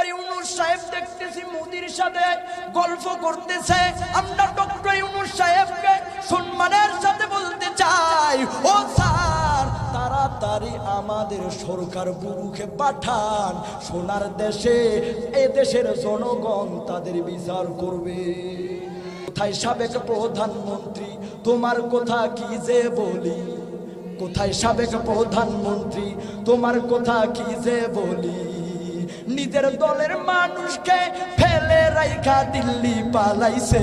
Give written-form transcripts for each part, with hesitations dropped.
Doctor Yunus সাহেব দেখতেছি মোদির সাথে গল্প করতেছে। আমরা ডক্টর ইউনূস সাহেবকে সম্মানের সাথে বলতে চাই, ও স্যার তাড়াতাড়ি আমাদের সরকার বুরুকে পাঠান সোনার দেশে, এ দেশের জনগণ তাদের বিচার করবে। কোথায় সাবেক প্রধানমন্ত্রী, তোমার কথা কি যে বলি, কোথায় সাবেক প্রধানমন্ত্রী, তোমার কথা কি যে বলি, নিজের দলের মানুষকে ফেলে রাইখা দিল্লি পালাইছে,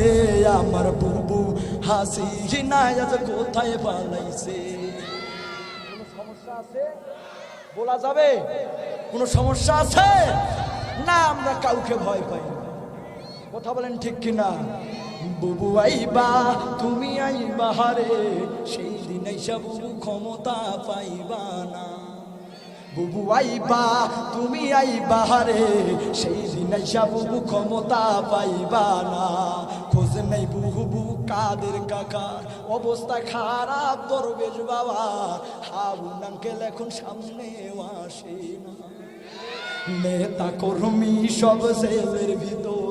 আমার বুবু হাসিনা আজ কোথায় পালাইছে। কোনো সমস্যা আছে বলা যাবে? কোনো সমস্যা আছে না? আমরা কাউকে ভয় পাই না, কথা বলেন ঠিক কিনা? বুবু আইবা তুমি আইবা হারে, সেই দিন আইসা বুবু ক্ষমতা পাইবা না। বুবু আইবা তুমি আইবা হারে, সেই দিন আইসা বুবু ক্ষমতা পাইবা না। খোঁজ নেই বুবু কাদের কাকার, অবস্থা খারাপ দরবেশ বাবা, হারুন আঙ্কেল এখন সামনে আসে না। নেতা কর্মী সব জেলের ভিতর,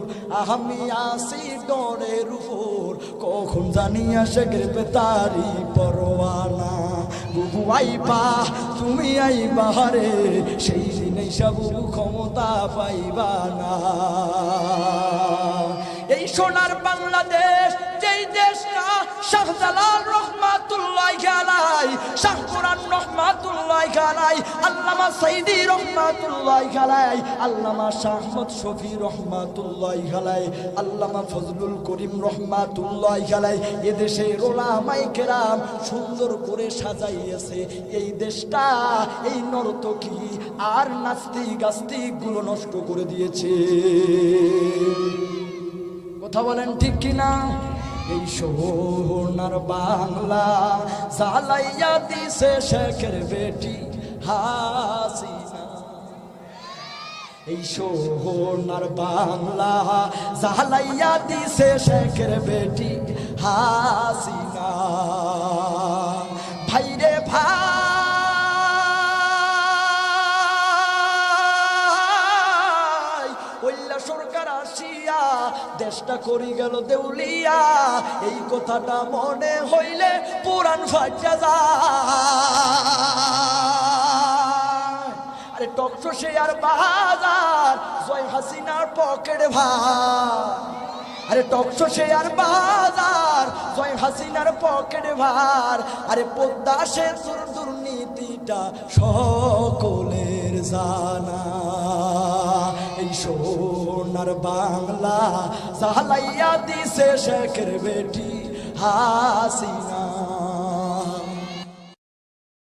আমি আসি ডরের উপর, কখন জানি আসে গ্রেপ্তারি পরোয়ানা। বুবু আইবা তুমি আইবা রে, সেই দিনে সব ক্ষমতা পাইবা না। এই সোনার বাংলাদেশ, যেই দেশটা শাহজালাল রহমাতুল্লাহি আলাইহি, শাহ কোরআন রহমাতুল্লাহি আলাইহি, আল্লামা সাইদি রহমাতুল্লাহি আলাইহি, আল্লামা শাহ আহমদ শফি রহমাতুল্লাহি আলাইহি, আল্লামা ফজলুল করিম রহমাতুল্লাহি আলাইহি, এদেশের উলামায়ে কেরাম সুন্দর করে সাজাইয়েছে এই দেশটা। এই নর্তকী আর নাস্তিক আস্তিক গুলো নষ্ট করে দিয়েছে, কথা বলেন ঠিক কিনা? এই সোনার বাংলা জ্বালাইয়া দিছে শেখের বেটি হাসিনা। এই সোনার বাংলা জ্বালাইয়া দিছে শেখের বেটি হাসিনা। ভাইরে ভাই, ওইলা সরকার আসিয়া দেশটা করি গেল দেউলিয়া, এই কথাটা মনে হইলে পুরাণ ফাটিয়া যায়। আরে টকশো শেয়ার বাজার, জয় হাসিনার পকেট ভার। আরে টকশো শেয়ার বাজার, জয় হাসিনার পকেট ভার। আরে পদ্মা সেতুর দুর্নীতিটা সকলের জানা। এই সোনার বাংলা জ্বালাইয়া দিছে শেখের বেটি হাসিনা।